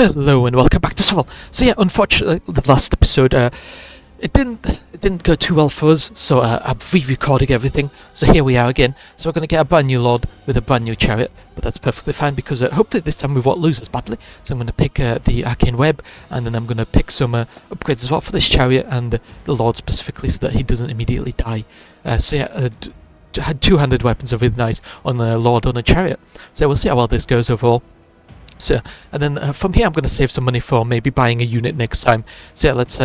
Hello and welcome back to Sovl. So yeah, unfortunately, the last episode, it didn't go too well for us. So I'm re-recording everything. So here we are again. So we're gonna get a brand new lord with a brand new chariot, but that's perfectly fine because hopefully this time we won't lose as badly. So I'm gonna pick the arcane web, and then I'm gonna pick some upgrades as well for this chariot and the lord specifically, so that he doesn't immediately die. So yeah. Had two-handed weapons are really nice on the lord on a chariot. So we'll see how well this goes overall. So, and then from here I'm going to save some money for maybe buying a unit next time. So yeah, let's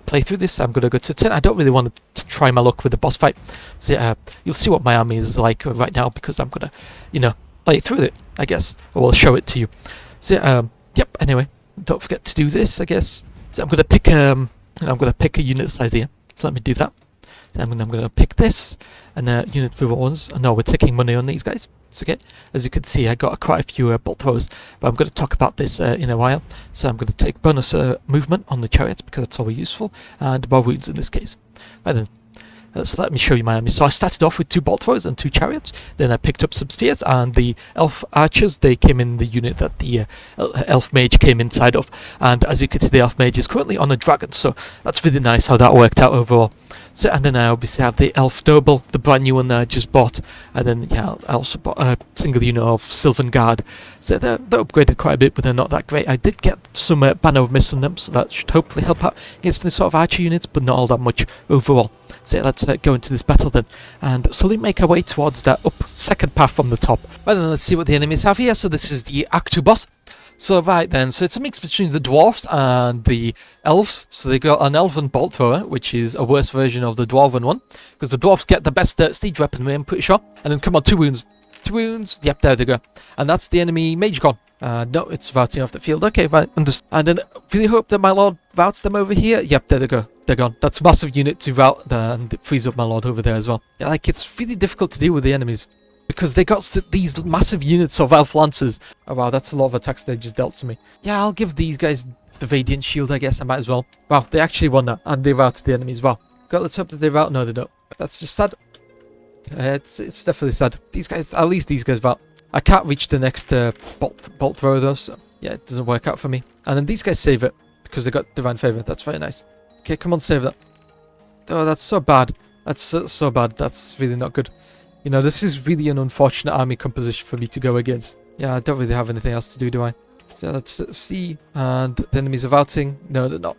play through this. I'm going to go to 10. I don't really want to try my luck with the boss fight. So yeah, you'll see what my army is like right now because I'm going to, play through it, I guess. Or we'll show it to you. So yep, anyway, don't forget to do this, I guess. So I'm going to pick a unit size here. So let me do that. So I'm going to pick this and unit rewards. I know we're taking money on these guys. It's okay. As you can see, I got quite a few bolt throwers, but I'm going to talk about this in a while. So I'm going to take bonus movement on the chariots because that's always useful, and more wounds in this case. Right then, so let me show you my army. So I started off with 2 bolt throwers and 2 chariots. Then I picked up some spears, and the elf archers, they came in the unit that the elf mage came inside of. And as you can see, the elf mage is currently on a dragon, so that's really nice how that worked out overall. So, and then I obviously have the elf noble, the brand new one that I just bought, and then yeah, I also bought a single unit of Sylvan Guard. So they're upgraded quite a bit, but they're not that great. I did get some Banner of Mist on them, so that should hopefully help out against the sort of archer units, but not all that much overall. So yeah, let's go into this battle then, and slowly make our way towards that second path from the top. Right then, let's see what the enemies have here. So this is the Act 2 boss. So right then, so it's a mix between the dwarves and the elves. So they got an elven bolt thrower, which is a worse version of the dwarven one, because the dwarves get the best siege weaponry, I'm pretty sure. And then come on, 2 wounds. 2 wounds. Yep, there they go. And that's the enemy mage gone. No, it's routing off the field. Okay, right. And then really hope that my lord routes them over here. Yep, there they go. They're gone. That's a massive unit to route and it frees up my lord over there as well. Yeah, like it's really difficult to deal with the enemies, because they got these massive units of elf lancers. Oh wow, that's a lot of attacks they just dealt to me. Yeah, I'll give these guys the Radiant Shield, I guess I might as well. Wow, they actually won that, and they routed the enemy as well. God, let's hope that they rout. No, they don't. That's just sad. It's definitely sad. These guys, at least these guys rout. I can't reach the next bolt thrower though, so yeah, it doesn't work out for me. And then these guys save it, because they got Divine Favor. That's very nice. Okay, come on, save that. Oh, that's so bad. That's so bad. That's really not good. You know, this is really an unfortunate army composition for me to go against. Yeah, I don't really have anything else to do I? So let's see. And the enemies are routing. No, they're not.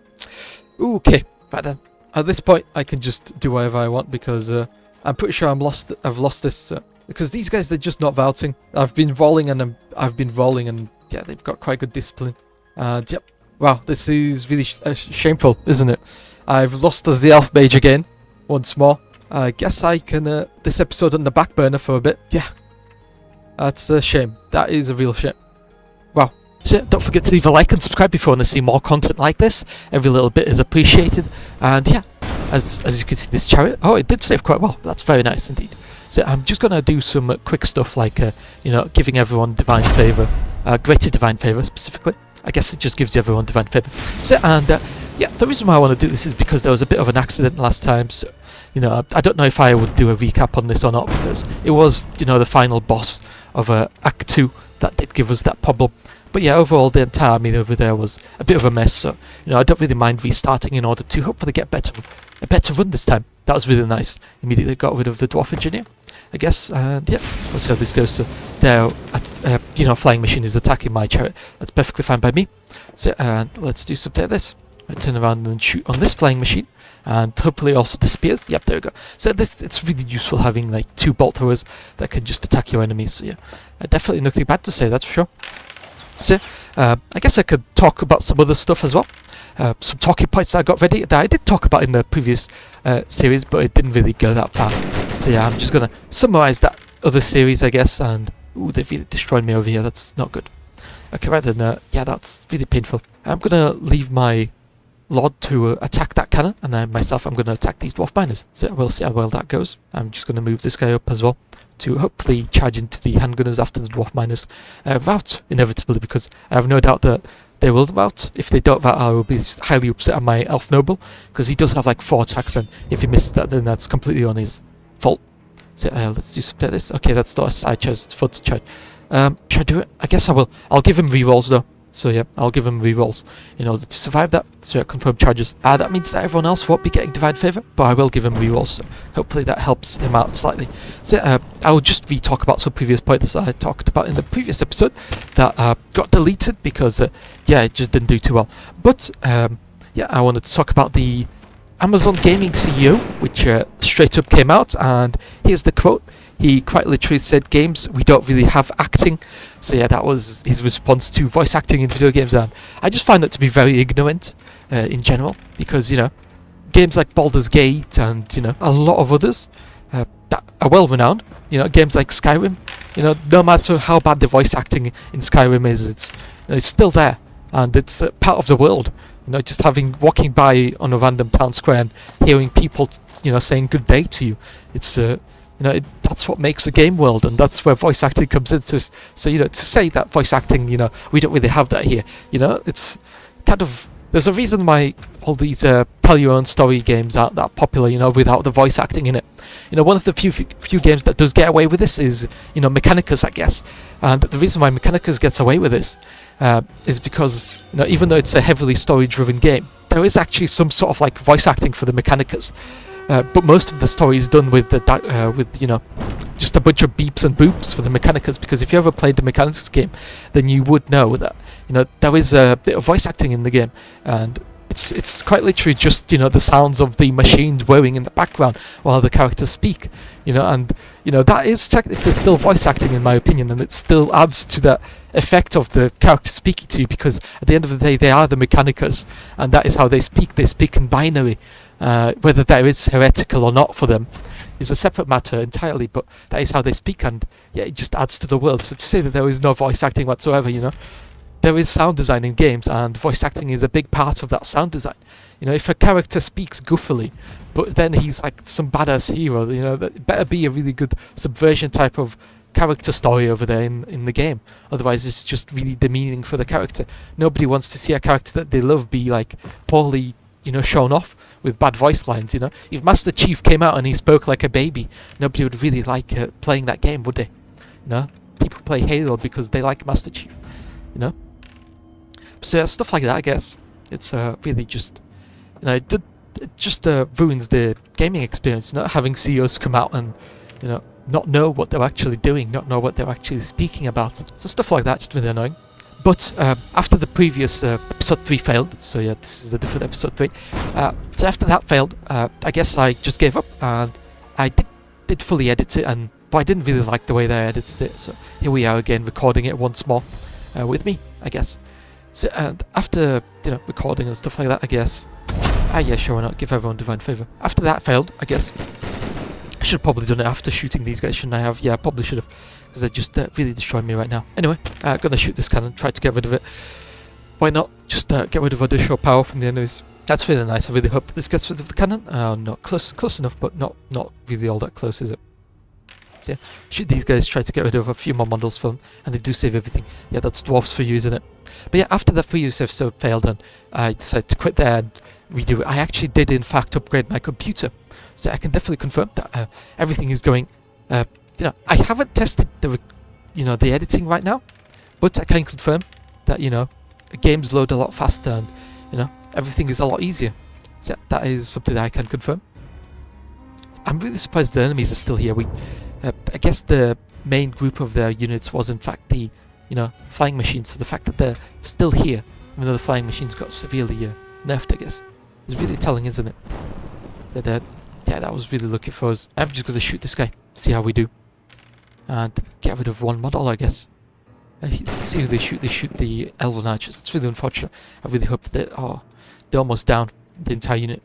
Ooh, okay, right then. At this point, I can just do whatever I want because I'm pretty sure I've lost this. Because these guys, they're just not routing. I've been rolling and yeah, they've got quite good discipline. And yep. Wow, this is really shameful, isn't it? I've lost as the elf mage again, once more. I guess I can this episode on the back burner for a bit. Yeah, that's a shame. That is a real shame. Wow. So don't forget to leave a like and subscribe if you want to see more content like this. Every little bit is appreciated. And yeah, as you can see, this chariot, oh, it did save quite well. That's very nice indeed. So I'm just gonna do some quick stuff like giving everyone divine favor, greater divine favor specifically. I guess it just gives everyone divine favor. So and yeah, the reason why I want to do this is because there was a bit of an accident last time. So I don't know if I would do a recap on this or not, because it was, the final boss of Act 2 that did give us that problem. But yeah, overall, the entire army over there was a bit of a mess, so, I don't really mind restarting in order to hopefully get a better run this time. That was really nice. Immediately got rid of the Dwarf Engineer, I guess, and yeah, we'll see how this goes. So there, flying machine is attacking my chariot. That's perfectly fine by me. So, let's do something like this. I turn around and shoot on this flying machine. And hopefully also the spears. Yep, there we go. So it's really useful having like 2 bolt throwers that can just attack your enemies. So yeah, definitely nothing bad to say, that's for sure. So I guess I could talk about some other stuff as well. Some talking points that I got ready that I did talk about in the previous series, but it didn't really go that far. So yeah, I'm just gonna summarize that other series, I guess. And ooh, they've really destroyed me over here. That's not good. Okay, right then. Yeah, that's really painful. I'm gonna leave my lord to attack that cannon, and then myself, I'm going to attack these dwarf miners. So we'll see how well that goes. I'm just going to move this guy up as well to hopefully charge into the handgunners after the dwarf miners rout inevitably, because I have no doubt that they will rout. If they don't rout, I will be highly upset at my elf noble, because he does have like 4 attacks, and if he misses that, then that's completely on his fault. So let's do something like this. Okay, that's not a side charge, it's fun to charge. Should I do it? I guess I will. I'll give him rerolls though. So yeah, I'll give him rerolls in order to survive that. So confirmed charges. That means that everyone else won't be getting divine favor, but I will give him rerolls. So hopefully that helps him out slightly. So I will just re-talk about some previous points I talked about in the previous episode that got deleted because yeah, it just didn't do too well. But yeah, I wanted to talk about the Amazon Gaming CEO, which straight up came out, and here's the quote. He quite literally said, "Games, we don't really have acting." So yeah, that was his response to voice acting in video games, and I just find that to be very ignorant in general, because, you know, games like Baldur's Gate and, you know, a lot of others that are well renowned, you know, games like Skyrim, you know, no matter how bad the voice acting in Skyrim is, it's still there, and it's part of the world. You know, just walking by on a random town square and hearing people, you know, saying good day to you, it's you know, that's what makes the game world, and that's where voice acting comes into. So, you know, to say that voice acting, you know, we don't really have that here, you know, it's kind of, there's a reason why all these tell your own story games aren't that popular, you know, without the voice acting in it. You know, one of the few games that does get away with this is, you know, Mechanicus, I guess. And the reason why Mechanicus gets away with this is because, you know, even though it's a heavily story-driven game, there is actually some sort of like voice acting for the Mechanicus. But most of the story is done with with, you know, just a bunch of beeps and boops for the Mechanicus, because if you ever played the Mechanicus game, then you would know that, you know, there is a bit of voice acting in the game, and it's quite literally just, you know, the sounds of the machines whirring in the background while the characters speak, you know, and, you know, that is technically still voice acting in my opinion, and it still adds to that effect of the character speaking to you, because at the end of the day they are the Mechanicus, and that is how they speak in binary. Whether that is heretical or not for them is a separate matter entirely, but that is how they speak, and yeah, it just adds to the world. So to say that there is no voice acting whatsoever, you know, there is sound design in games, and voice acting is a big part of that sound design. You know, if a character speaks goofily, but then he's like some badass hero, you know, that better be a really good subversion type of character story over there in the game. Otherwise it's just really demeaning for the character. Nobody wants to see a character that they love be like poorly, you know, shown off with bad voice lines, you know. If Master Chief came out and he spoke like a baby, nobody would really like playing that game, would they? You know, people play Halo because they like Master Chief, you know. So yeah, stuff like that, I guess. It's really just, you know, it just ruins the gaming experience, you know, having CEOs come out and, you know, not know what they're actually doing, not know what they're actually speaking about. So stuff like that, just really annoying. But after the previous episode 3 failed, so yeah, this is a different episode 3. So after that failed, I guess I just gave up, and I did fully edit it, but I didn't really like the way that I edited it. So here we are again, recording it once more with me, I guess. So and after, you know, recording and stuff like that, I guess. Yeah, sure, why not? Give everyone divine favor. After that failed, I guess. I should have probably done it after shooting these guys, shouldn't I have? Yeah, I probably should have, because they just really destroyed me right now. Anyway, gonna shoot this cannon, try to get rid of it. Why not just get rid of additional power from the enemies? That's really nice. I really hope this gets rid of the cannon. Not close enough, but not really all that close, is it? So yeah, shoot these guys, try to get rid of a few more models for them, and they do save everything. Yeah, that's dwarfs for you, isn't it? But yeah, after the previous episode failed and I decided to quit there and redo it, I actually did in fact upgrade my computer. So I can definitely confirm that everything is going, you know, I haven't tested the editing right now, but I can confirm that, you know, games load a lot faster and, you know, everything is a lot easier. So yeah, that is something that I can confirm. I'm really surprised the enemies are still here. I guess the main group of their units was in fact the, you know, flying machines. So the fact that they're still here, even though the flying machines got severely nerfed, I guess, is really telling, isn't it? That yeah, that was really lucky for us. I'm just gonna shoot this guy, see how we do, and get rid of one model, I guess. See who they shoot. They shoot the Elven Archers. It's really unfortunate. I really hope that they're almost down, the entire unit.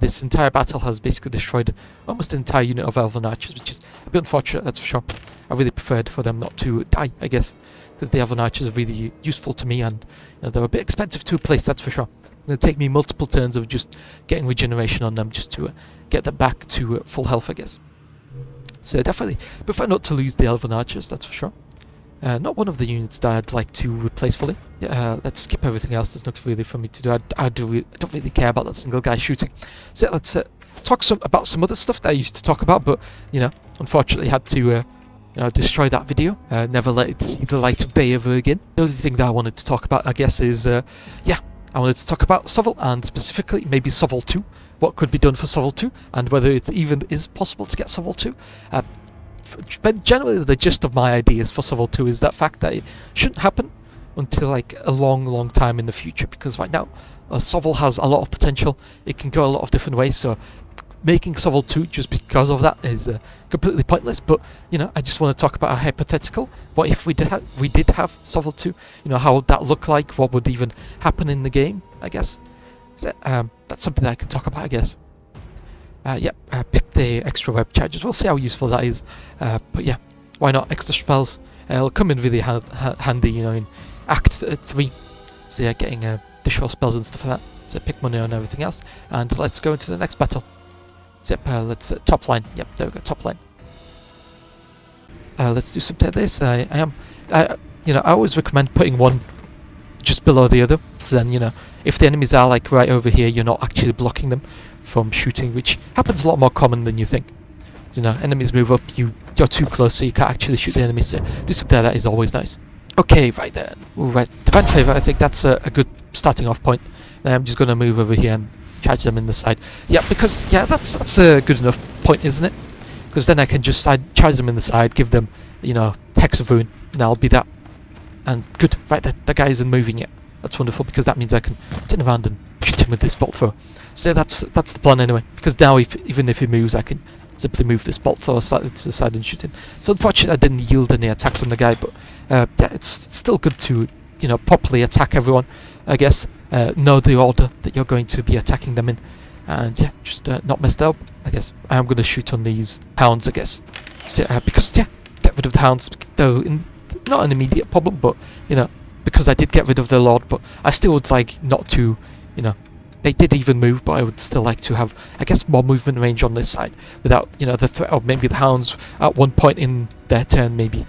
This entire battle has basically destroyed almost an entire unit of Elven Archers, which is a bit unfortunate, that's for sure. I really preferred for them not to die, I guess, because the Elven Archers are really useful to me, and, you know, they're a bit expensive to replace, that's for sure. It's going to take me multiple turns of just getting regeneration on them just to get them back to full health, I guess. So definitely prefer not to lose the Elven Archers, that's for sure. Not one of the units that I'd like to replace fully. Yeah, let's skip everything else. There's nothing really for me to do. I don't really care about that single guy shooting. So let's talk about some other stuff that I used to talk about, but, you know, unfortunately had to destroy that video. Never let it see the light of day ever again. The only thing that I wanted to talk about, I guess, is yeah, I wanted to talk about Sovl, and specifically maybe Sovl 2. What could be done for Sovl 2, and whether it even is possible to get Sovl 2. But generally, the gist of my ideas for Sovl 2 is that fact that it shouldn't happen until like a long time in the future, because right now Sovl has a lot of potential. It can go a lot of different ways, so making Sovl 2 just because of that is completely pointless. But I just want to talk about a hypothetical. What if we did have Sovl 2? How would that look like? What would even happen in the game, I guess. So that's something that I can talk about, I guess. Pick the extra web charges. We'll see how useful that is. But yeah, why not? Extra spells. It'll come in really handy, in Act 3. So yeah, getting additional spells and stuff like that. So pick money on everything else. And let's go into the next battle. So yep, let's top line. Yep, there we go, top line. Let's do something like this. I always recommend putting one just below the other. So then, if the enemies are like right over here, you're not actually blocking them from shooting, which happens a lot more common than you think. So, enemies move up, you're too close, so you can't actually shoot the enemies. So do something like that is always nice. Okay, right then. Right, Divine Favor, I think that's a good starting off point. Then I'm just going to move over here and charge them in the side. Yeah, because, that's a good enough point, isn't it? Because then I can just charge them in the side, give them, Hex of Ruin, and that'll be that. And good, right, that guy isn't moving yet. That's wonderful, because that means I can turn around and shoot him with this bolt thrower. So that's the plan anyway, because now even if he moves, I can simply move this bolt thrower slightly to the side and shoot him. So unfortunately I didn't yield any attacks on the guy, but it's still good to properly attack everyone, I guess. Know the order that you're going to be attacking them in, and yeah, just not mess up, I guess. I am going to shoot on these hounds, I guess. So, because get rid of the hounds. They're not an immediate problem, but because I did get rid of the Lord, but I still would like not to, they did even move, but I would still like to have, I guess, more movement range on this side without, the threat of maybe the hounds at one point in their turn, maybe,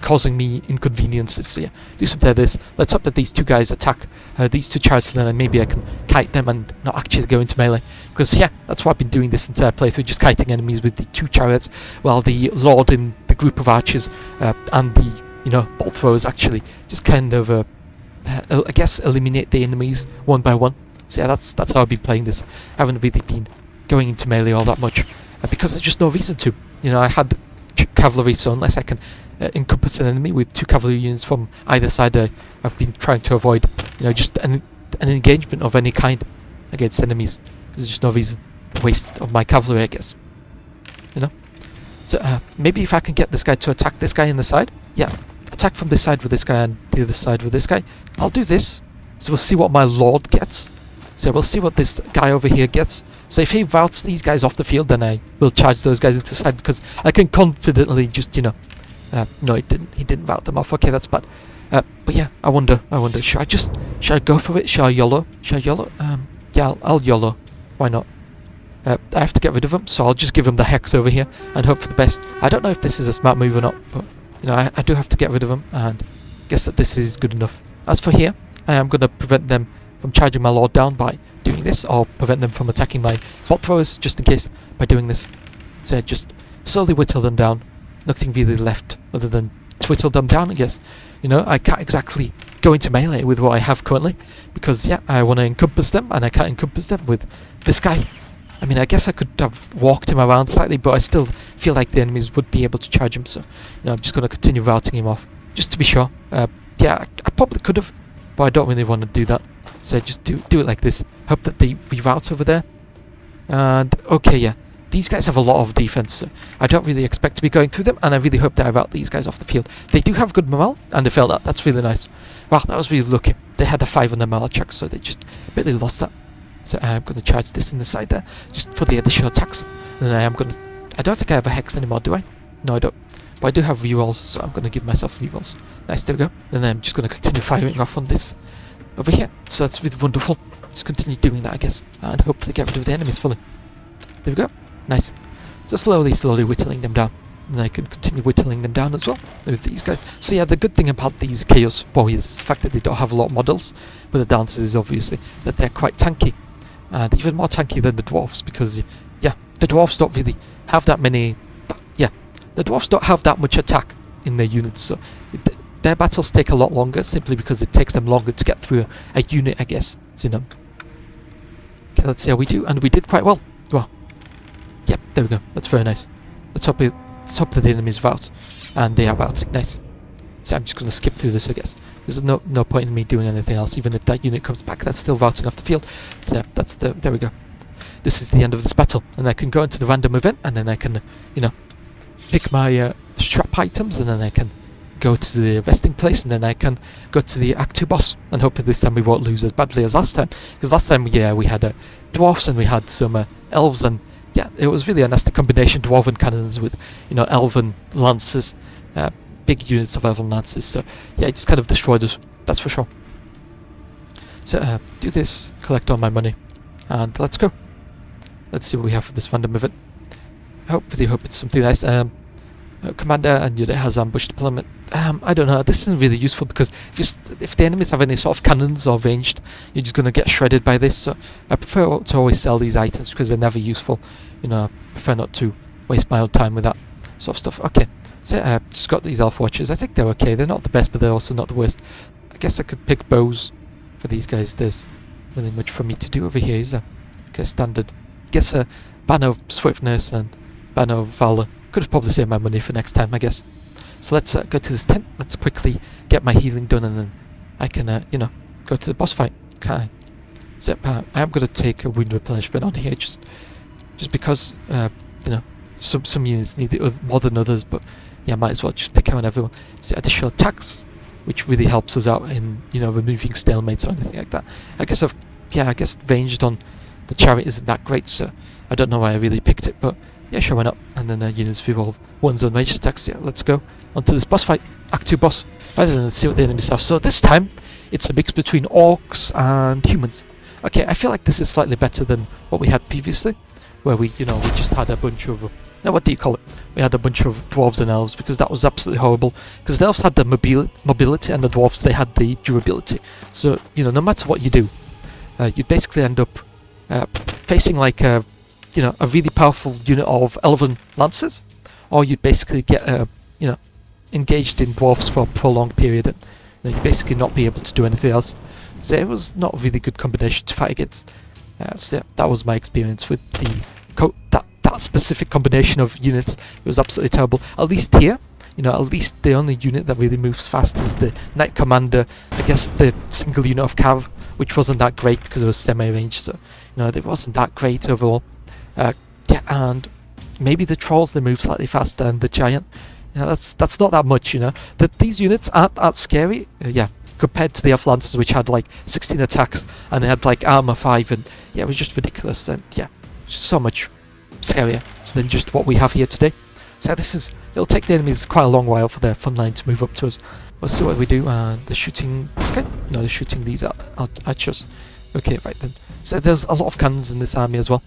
causing me inconveniences. So yeah, do something like this. Let's hope that these two guys attack these two chariots, and then maybe I can kite them and not actually go into melee. Because yeah, that's what I've been doing this entire playthrough, just kiting enemies with the two chariots, while the Lord in the group of archers and the bolt throwers actually just kind of I guess eliminate the enemies one by one. So yeah, that's how I've been playing this. I haven't really been going into melee all that much because there's just no reason to. I had cavalry, so unless I can encompass an enemy with two cavalry units from either side, I've been trying to avoid just an engagement of any kind against enemies, because there's just no reason. Waste of my cavalry, I guess. So maybe if I can get this guy to attack this guy in the side, yeah, attack from this side with this guy and the other side with this guy. I'll do this, so we'll see what my Lord gets. So we'll see what this guy over here gets. So if he routs these guys off the field, then I will charge those guys into the side, because I can confidently just no, he didn't rout them off. Okay, that's bad. But yeah, I wonder, should I go for it? Should I YOLO? Yeah, I'll YOLO. Why not? I have to get rid of him, so I'll just give him the Hex over here and hope for the best. I don't know if this is a smart move or not, but I do have to get rid of him, and guess that this is good enough. As for here, I am going to prevent them from charging my Lord down by doing this, or prevent them from attacking my bolt throwers, just in case, by doing this. So just slowly whittle them down. Nothing really left other than to whittle them down, I guess. I can't exactly go into melee with what I have currently, because yeah, I want to encompass them, and I can't encompass them with this guy. I mean, I guess I could have walked him around slightly, but I still feel like the enemies would be able to charge him, so I'm just going to continue routing him off, just to be sure. Yeah, I probably could have, but I don't really want to do that. So just do it like this. Hope that they reroute over there. And okay, yeah, these guys have a lot of defense, so I don't really expect to be going through them, and I really hope that I rout these guys off the field. They do have good morale, and they failed that. That's really nice. Wow, that was really lucky. They had a 5 on their morale check, so they just barely lost that. So I'm going to charge this in the side there, just for the additional attacks. And I don't think I have a Hex anymore, do I? No, I don't. But I do have rerolls, so I'm going to give myself rerolls. Nice, there we go. And then I'm just going to continue firing off on this over here. So that's really wonderful. Just continue doing that, I guess. And hopefully get rid of the enemies fully. There we go. Nice. So slowly whittling them down. And I can continue whittling them down as well with these guys. So yeah, the good thing about these Chaos Warriors is the fact that they don't have a lot of models. But the downside is obviously that they're quite tanky. And even more tanky than the dwarves, because yeah, the dwarves don't really have that many. Yeah, the dwarves don't have that much attack in their units, so their battles take a lot longer simply because it takes them longer to get through a unit, I guess. So, you know. Okay, let's see how we do, and we did quite well. Well, yep, there we go. That's very nice. Let's hope that the enemy's vout, and they are vouting. Nice. So I'm just going to skip through this, I guess. There's no point in me doing anything else. Even if that unit comes back, that's still vouting off the field. So yeah, there we go. This is the end of this battle, and I can go into the random event, and then I can, you know, pick my strap items, and then I can go to the resting place, and then I can go to the Act 2 boss, and hopefully this time we won't lose as badly as last time. Because last time, yeah, we had dwarfs and we had some elves, and yeah, it was really a nasty combination, dwarven cannons with, you know, elven lances, big units of elven lances. So yeah, it just kind of destroyed us, that's for sure. So do this, collect all my money, and let's go. Let's see what we have for this random event. I really hope it's something nice. Commander and unit has ambush deployment. I don't know, this isn't really useful because if the enemies have any sort of cannons or ranged, you're just going to get shredded by this, so I prefer to always sell these items because they're never useful. You know, I prefer not to waste my own time with that sort of stuff. Okay, so just got these elf watchers. I think they're okay. They're not the best, but they're also not the worst. I guess I could pick bows for these guys. There's really much for me to do over here, is there? Okay, standard. I guess a banner of swiftness and banner of valor. Could have probably saved my money for next time, I guess. So let's go to this tent. Let's quickly get my healing done, and then I can, you know, go to the boss fight. Can't I? So I am going to take a wound replenishment on here, just because, you know, some units need it more than others. But yeah, might as well just pick out on everyone. So additional attacks, which really helps us out in, you know, removing stalemates or anything like that. I guess I guess ranged on the chariot isn't that great, so I don't know why I really picked it, but yeah, sure, why not? And then units revolve one's own ranged attacks. Yeah, let's go on to this boss fight. Act 2 boss. Right, then let's see what the enemies have. So this time, it's a mix between orcs and humans. Okay, I feel like this is slightly better than what we had previously, where we just had a bunch of... now, what do you call it? We had a bunch of dwarves and elves, because that was absolutely horrible. Because the elves had the mobility, and the dwarves, they had the durability. So, you know, no matter what you do, you'd basically end up facing like a really powerful unit of elven lancers, or you'd basically get you know, engaged in dwarfs for a prolonged period, and you'd basically not be able to do anything else. So it was not a really good combination to fight against. So yeah, that was my experience with the that specific combination of units. It was absolutely terrible. At least here, you know, at least the only unit that really moves fast is the Knight Commander. I guess the single unit of Cav, which wasn't that great because it was semi-ranged, so you know, it wasn't that great overall. Yeah, and maybe the trolls, they move slightly faster, and the giant, you know, that's not that much, you know. That these units aren't that scary, yeah, compared to the elf lancers, which had like 16 attacks and they had like armor 5, and yeah, it was just ridiculous, and yeah, so much scarier than just what we have here today. So it'll take the enemies quite a long while for their front line to move up to us. We'll see what we do. They're shooting this guy? No, they're shooting these archers. Okay, right then. So there's a lot of cannons in this army as well.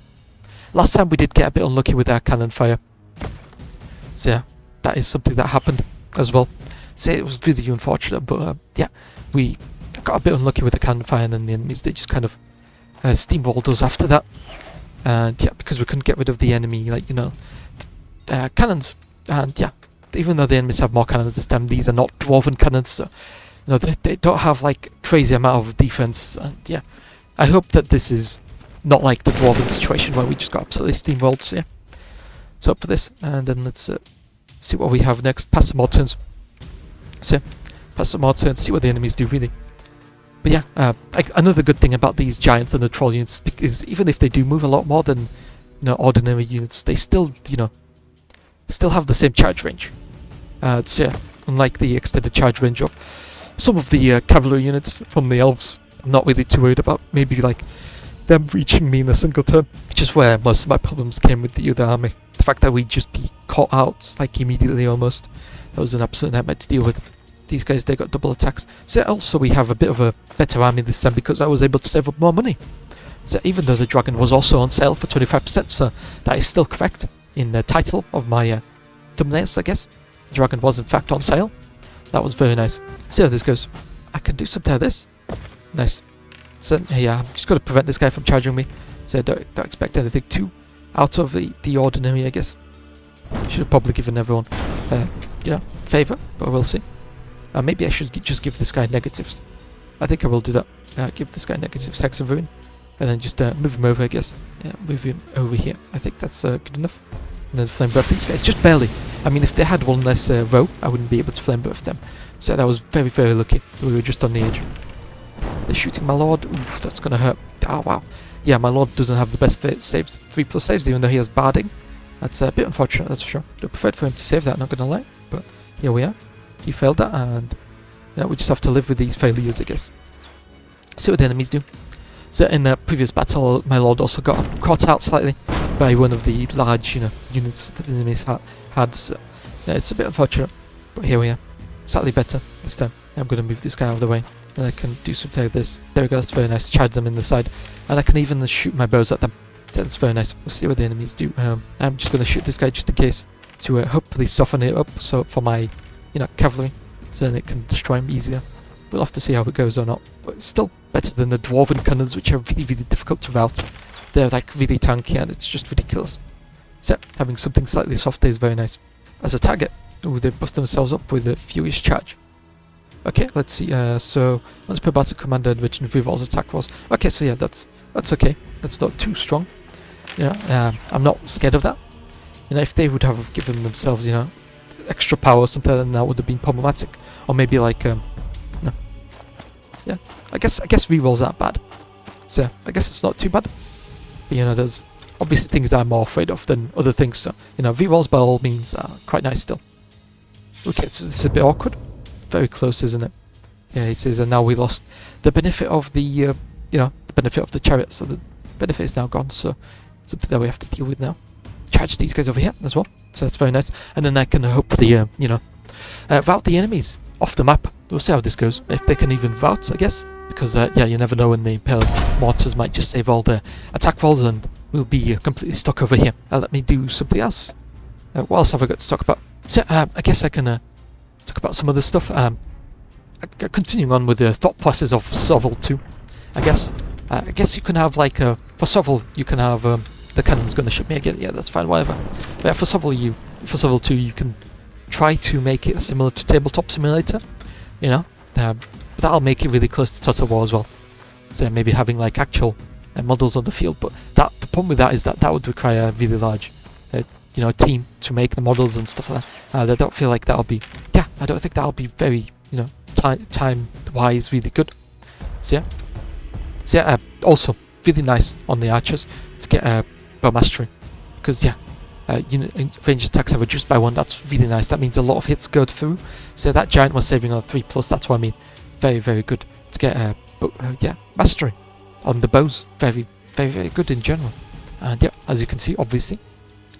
Last time we did get a bit unlucky with our cannon fire. So yeah, that is something that happened as well. So it was really unfortunate, but yeah, we got a bit unlucky with the cannon fire, and then the enemies, they just kind of steamrolled us after that. And yeah, because we couldn't get rid of the enemy, like, you know, cannons. And yeah, even though the enemies have more cannons this time, these are not dwarven cannons, so you know, they don't have like crazy amount of defense. And yeah, I hope that this is not like the dwarven situation where we just got absolutely steamrolled. So yeah, so up for this, and then let's see what we have next. Pass some more turns. So yeah, pass some more turns, see what the enemies do really. But yeah, another good thing about these giants and the troll units is even if they do move a lot more than, you know, ordinary units, they still, you know, still have the same charge range. So yeah, unlike the extended charge range of some of the cavalry units from the elves, I'm not really too worried about maybe like them reaching me in a single turn, which is where most of my problems came with the other army. The fact that we'd just be caught out like immediately almost, that was an absolute nightmare to deal with. These guys, they got double attacks. So also we have a bit of a better army this time because I was able to save up more money. So even though the dragon was also on sale for 25%, so that is still correct in the title of my thumbnails, I guess. The dragon was in fact on sale. That was very nice. See how this goes. I can do something like this. Nice. So yeah, I'm just got to prevent this guy from charging me. So don't expect anything too out of the ordinary, I guess. Should have probably given everyone you know, favour, but we'll see. Maybe I should just give this guy negatives. I think I will do that. Give this guy negatives, Hex of Ruin, and then just move him over, I guess. Yeah, move him over here. I think that's good enough. And then flame buff these guys, just barely. I mean, if they had one less row, I wouldn't be able to flame buff them. So that was very, very lucky. We were just on the edge. They're shooting my lord. Oof, that's gonna hurt. Oh wow. Yeah, my lord doesn't have the best saves. 3+ saves, even though he has barding. That's a bit unfortunate, that's for sure. I preferred for him to save that, not gonna lie. But here we are. He failed that, and yeah, we just have to live with these failures, I guess. See what the enemies do. So in the previous battle, my lord also got caught out slightly by one of the large, units that the enemies had. So yeah, it's a bit unfortunate, but here we are. Slightly better this time. I'm going to move this guy out of the way, and I can do something like this. There we go, that's very nice. Charge them in the side, and I can even shoot my bows at them. That's very nice. We'll see what the enemies do. I'm just going to shoot this guy just in case, to hopefully soften it up, so for my, cavalry, so then it can destroy him easier. We'll have to see how it goes or not, but it's still better than the dwarven cannons, which are really, really difficult to rout. They're like really tanky, and it's just ridiculous. So having something slightly softer is very nice. As a target, ooh, they've busted themselves up with a furious charge. Okay, let's see. So once per battle, commander adventure revolves attack rolls. Okay, so yeah, that's okay. That's not too strong. I'm not scared of that. If they would have given themselves, extra power or something, then that would have been problematic. Or maybe like, no. Yeah, I guess rerolls aren't bad. So I guess it's not too bad. But there's obviously things I'm more afraid of than other things. So rerolls by all means are quite nice still. Okay, so this is a bit awkward. Very close, isn't it? Yeah, it is. And now we lost the benefit of the, the benefit of the chariot. So the benefit is now gone. So something that we have to deal with now. Charge these guys over here as well. So that's very nice. And then I can hopefully, route the enemies off the map. We'll see how this goes. If they can even route, I guess. Because, yeah, you never know when the Imperial mortars might just save all the attack rolls and we'll be completely stuck over here. Let me do something else. What else have I got to talk about? So, I guess I can talk about some other stuff. Continuing on with the thought process of Sovl 2, I guess. I guess you can have, like, for Sovl, you can have, the cannon's gonna shoot me again. Yeah, that's fine, whatever. But yeah, for Sovl 2, you can try to make it similar to Tabletop Simulator, but that'll make it really close to Total War as well. So maybe having like actual models on the field, but the problem with that is that would require a really large, team to make the models and stuff like that. I don't feel like that'll be, I don't think that'll be very, time-wise really good. So yeah, also really nice on the archers to get bow mastery, because range attacks are reduced by 1. That's really nice. That means a lot of hits go through. So that giant was saving on 3+. That's what I mean. Very, very good to get mastery on the bows. Very, very, very good in general. And yeah, as you can see, obviously,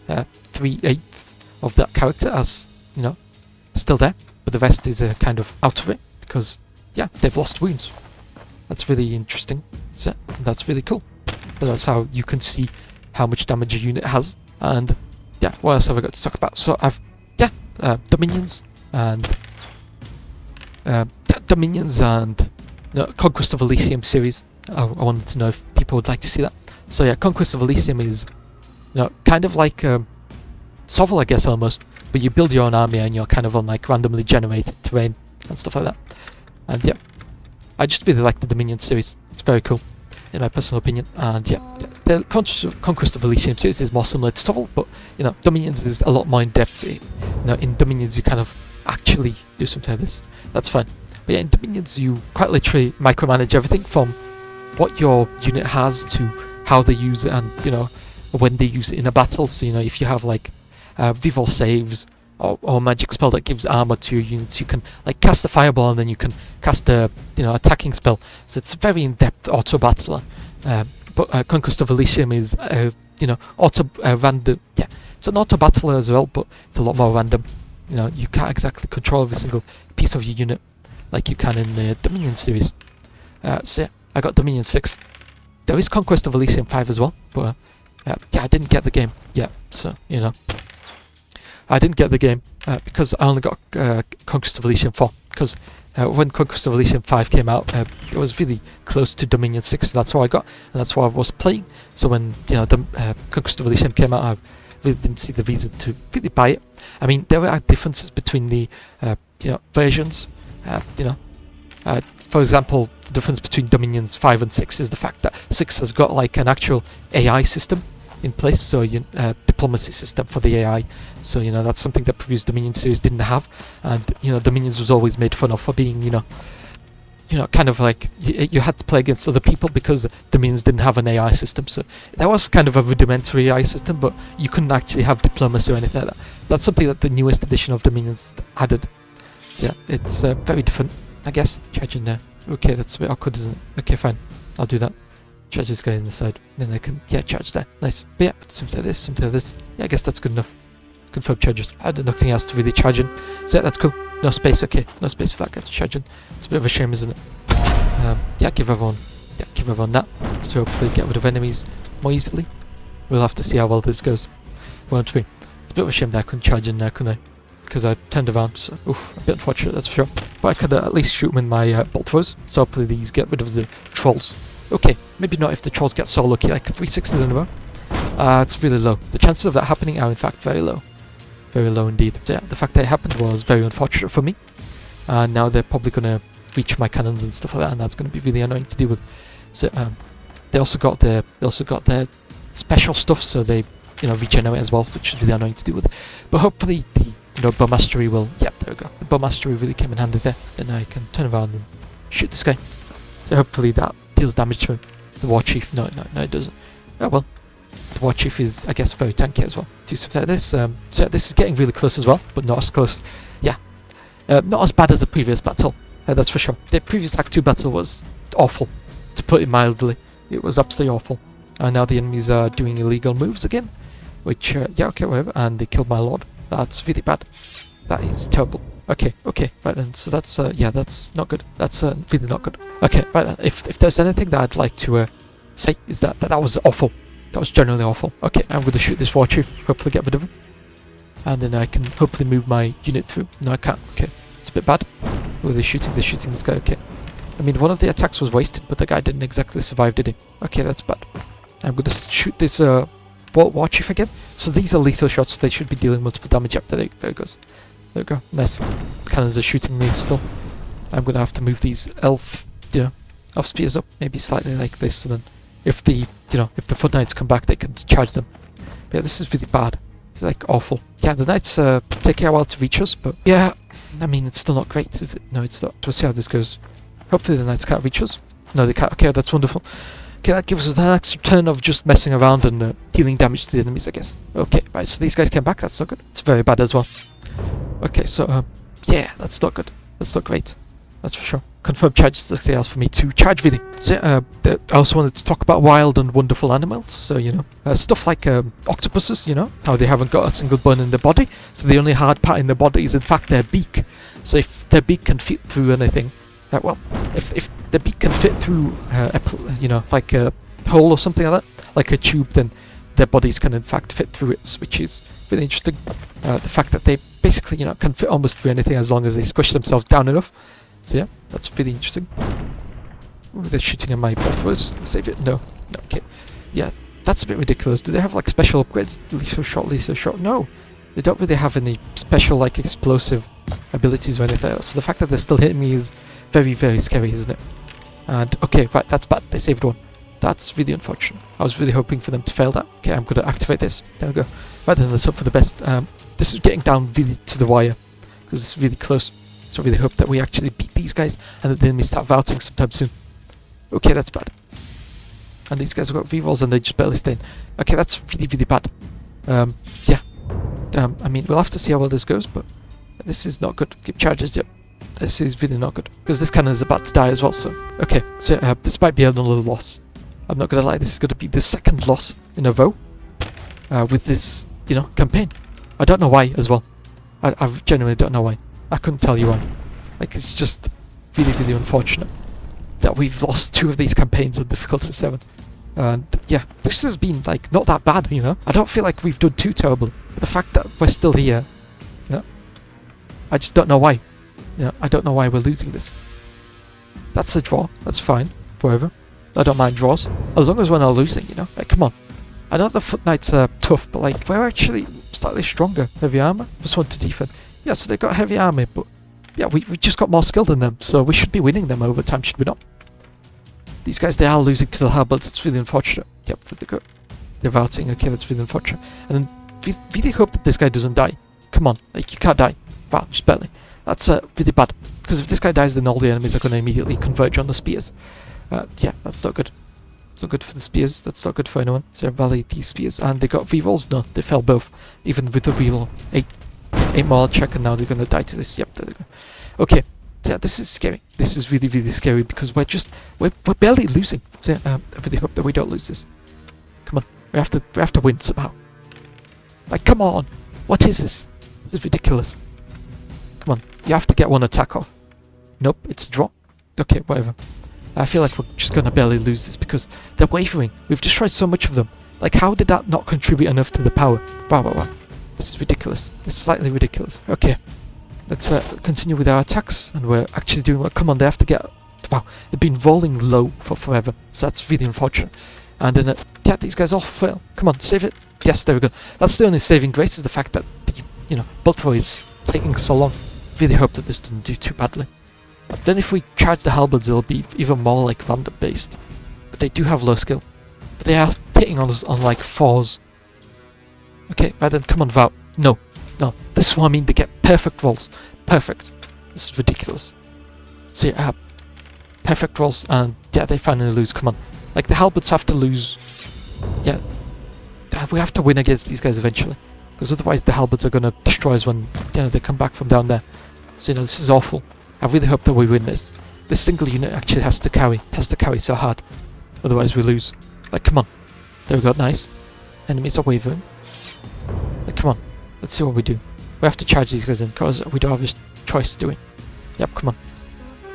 3/8 of that character as still there, but the rest is kind of out of it because they've lost wounds. That's really interesting. So that's really cool. So that's how you can see how much damage a unit has. And yeah, what else have I got to talk about? So I've Dominions and Conquest of Elysium series. I wanted to know if people would like to see that. So yeah, Conquest of Elysium is kind of like Sovl, I guess, almost, but you build your own army and you're kind of on like randomly generated terrain and stuff like that. And yeah, I just really like the Dominion series. It's very cool, in my personal opinion. And yeah, the Conquest of Elysium series is more similar to Sovl, but Dominions is a lot more in depth. In Dominions you kind of actually do something like this. That's fine. But yeah, in Dominions you quite literally micromanage everything from what your unit has to how they use it and when they use it in a battle. So if you have like reroll saves or a magic spell that gives armor to your units, you can like cast a fireball and then you can cast a attacking spell. So it's a very in-depth auto battler. But Conquest of Elysium is auto random. Yeah, it's an auto battler as well, but it's a lot more random. You can't exactly control every single piece of your unit like you can in the Dominion series. So yeah, I got Dominion 6. There is Conquest of Elysium 5 as well, but I didn't get the game yet, so I didn't get the game because I only got Conquest of Elysium 4, because when Conquest of Elysium 5 came out, it was really close to Dominion 6, so that's what I got, and that's what I was playing. So when the Conquest of Elysium came out, I really didn't see the reason to really buy it. I mean, there are differences between the versions. For example, the difference between Dominions 5 and 6 is the fact that 6 has got like an actual AI system in place, so diplomacy system for the AI. So that's something that previous Dominion series didn't have, and Dominions was always made fun of for being kind of like you had to play against other people because Dominions didn't have an AI system. So that was kind of a rudimentary AI system, but you couldn't actually have diplomacy or anything like that. So that's something that the newest edition of Dominions added. So yeah, it's very different, I guess. Charging there. Okay, that's a bit awkward, isn't it? Okay, fine. I'll do that. Charge this guy in the side. Then I can, charge there. Nice. But yeah, something like this, something like this. Yeah, I guess that's good enough. Confirm charges. I had nothing else to really charge in. So yeah, that's cool. No space, okay. No space for that guy to charge in. It's a bit of a shame, isn't it? Give everyone that. So hopefully get rid of enemies more easily. We'll have to see how well this goes. Won't we? It's a bit of a shame that I couldn't charge in there, couldn't I? Because I turned around, so oof, a bit unfortunate, that's for sure. But I could at least shoot them in my bolt throws, so hopefully these get rid of the trolls. Okay, maybe not if the trolls get so lucky, like 360s in a row. It's really low. The chances of that happening are in fact very low. Very low indeed. So yeah, the fact that it happened was very unfortunate for me. And now they're probably going to reach my cannons and stuff like that, and that's going to be really annoying to deal with. So they also got their special stuff, so they regenerate as well, which is really annoying to deal with. But hopefully the bow mastery will. Yep, there we go. The bow mastery really came in handy there. Then I can turn around and shoot this guy. So hopefully that deals damage to him. The war chief, no, it doesn't. Oh well. The war chief is, I guess, very tanky as well. Do something like this. So this is getting really close as well, but not as close. Yeah, not as bad as the previous battle. That's for sure. The previous Act 2 battle was awful, to put it mildly. It was absolutely awful. And now the enemies are doing illegal moves again, which okay, whatever. And they killed my lord. That's really bad. That is terrible. Okay, right then. So that's that's not good. That's really not good. Okay, right then. If there's anything that I'd like to say is that was awful. That was generally awful. Okay, I'm going to shoot this war chief. Hopefully get rid of him, and then I can hopefully move my unit through. No, I can't. Okay, it's a bit bad. Oh, they're shooting this guy. Okay. I mean, one of the attacks was wasted, but the guy didn't exactly survive, did he? Okay, that's bad. I'm going to shoot this war chief again. So these are lethal shots. They should be dealing multiple damage. Yep, there it goes. There we go. Nice. Cannons are shooting me still. I'm going to have to move these elf spears up, maybe slightly like this, so then if the foot knights come back, they can charge them. But yeah, this is really bad. It's like awful. Yeah, the knights take a while to reach us, but yeah, I mean, it's still not great, is it? No, it's not. We'll see how this goes. Hopefully the knights can't reach us. No, they can't. Okay, that's wonderful. Okay, that gives us an extra turn of just messing around and dealing damage to the enemies, I guess. Okay, right, so these guys came back. That's not good. It's very bad as well. Okay, so, yeah, that's not good. That's not great. That's for sure. Confirmed charges, something else for me to charge really. So, I also wanted to talk about wild and wonderful animals. So, stuff like octopuses, how they haven't got a single bone in their body. So the only hard part in their body is in fact their beak. So if their beak can fit through anything, if the beak can fit through, like a hole or something like that, like a tube, then their bodies can in fact fit through it, which is really interesting. The fact that they basically, can fit almost through anything as long as they squish themselves down enough. So yeah, that's really interesting. Ooh, they're shooting at my both. Save it. No. Okay. Yeah, that's a bit ridiculous. Do they have like special upgrades? Lethal shot? No. They don't really have any special like explosive abilities or anything else. So the fact that they're still hitting me is very, very scary, isn't it? And okay, right, that's bad. They saved one. That's really unfortunate. I was really hoping for them to fail that. Okay, I'm going to activate this. There we go. Right then, let's hope for the best. This is getting down really to the wire because it's really close. So I really hope that we actually beat these guys and that then we start routing sometime soon. Okay, that's bad. And these guys have got rerolls and they just barely stay in. Okay, that's really, really bad. Yeah. I mean, we'll have to see how well this goes, but this is not good. Keep charges, yep. This is really not good. Because this cannon is about to die as well, so... Okay, so this might be another loss. I'm not gonna lie, this is gonna be the second loss in a row. With this, campaign. I don't know why, as well. I genuinely don't know why. I couldn't tell you why. Like, it's just really, really unfortunate that we've lost 2 of these campaigns on difficulty 7. And yeah, this has been like not that bad, I don't feel like we've done too terribly. But the fact that we're still here, I just don't know why. I don't know why we're losing this. That's a draw. That's fine. Whatever. I don't mind draws as long as we're not losing. Like, come on. I know the Foot Knights are tough, but like, we're actually slightly stronger. Heavy armor, +1 to defense. Yeah, so they got heavy armor, but yeah, we just got more skill than them, so we should be winning them over time, should we not? These guys, they are losing to the halberds. It's really unfortunate. Yep, they're routing. Okay, that's really unfortunate. And then we really hope that this guy doesn't die. Come on, like, you can't die. Wow, just barely. That's really bad. Because if this guy dies, then all the enemies are going to immediately converge on the spears. Yeah, that's not good. It's not good for the spears. That's not good for anyone. So rally these spears. And they got rerolls? No, they fell both. Even with the reroll. 8 more check, and now they're going to die to this. Yep, there they go. Okay. Yeah, this is scary. This is really, really scary because we're barely losing. So I really hope that we don't lose this. Come on, we have to win somehow. Like, come on, what is this? This is ridiculous. Come on, you have to get one attack off. Nope, it's a draw. Okay, whatever. I feel like we're just gonna barely lose this because they're wavering. We've destroyed so much of them. Like, how did that not contribute enough to the power? Wow. This is ridiculous. This is slightly ridiculous. Okay. Let's continue with our attacks, and we're actually doing well. Come on, they have to get... Wow, they've been rolling low for forever, so that's really unfortunate. And then, yeah, these guys all fail. Come on, save it. Yes, there we go. That's the only saving grace, is the fact that, you know, Bullthrow is taking so long. Really hope that this doesn't do too badly. Then if we charge the halberds, it'll be even more, like, random-based. But they do have low skill. But they are hitting on us on, like, 4s. Okay, right then, come on, Vout. No. This is what I mean, they get perfect rolls. Perfect. This is ridiculous. So yeah, perfect rolls, and yeah, they finally lose. Come on. Like, the halberds have to lose. Yeah. We have to win against these guys eventually. Because otherwise the halberds are going to destroy us when, you know, they come back from down there. So, you know, this is awful. I really hope that we win this. This single unit actually has to carry so hard. Otherwise we lose. Like, come on. There we go, nice. Enemies are wavering. Like, come on. Let's see what we do. We have to charge these guys in, because we don't have a choice, do we? Yep, come on.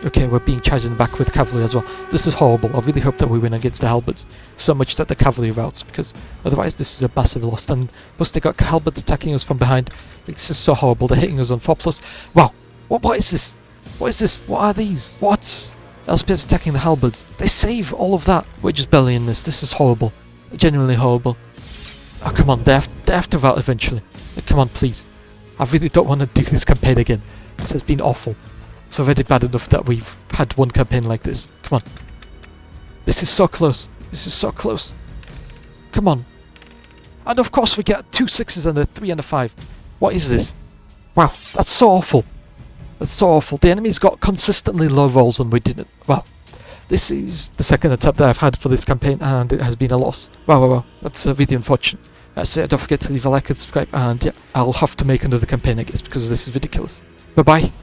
Okay, we're being charged in the back with cavalry as well. This is horrible. I really hope that we win against the halberds. So much that the cavalry routes, because otherwise this is a massive loss. And plus they got halberds attacking us from behind. This is so horrible. They're hitting us on 4+. Wow! What is this? What is this? What are these? What? LSPS attacking the halberds. They save all of that. We're just barely in this. This is horrible. Genuinely horrible. Oh, come on. They have to rout eventually. Come on, please. I really don't want to do this campaign again. This has been awful. It's already bad enough that we've had one campaign like this. Come on. This is so close. This is so close. Come on. And of course we get 2 6s and a 3 and a 5. What is this? Wow, that's so awful. That's so awful. The enemy's got consistently low rolls and we didn't. Wow. This is the second attempt that I've had for this campaign and it has been a loss. Wow. That's really unfortunate. So yeah, don't forget to leave a like and subscribe, and yeah, I'll have to make another campaign, I guess, because this is ridiculous. Bye bye.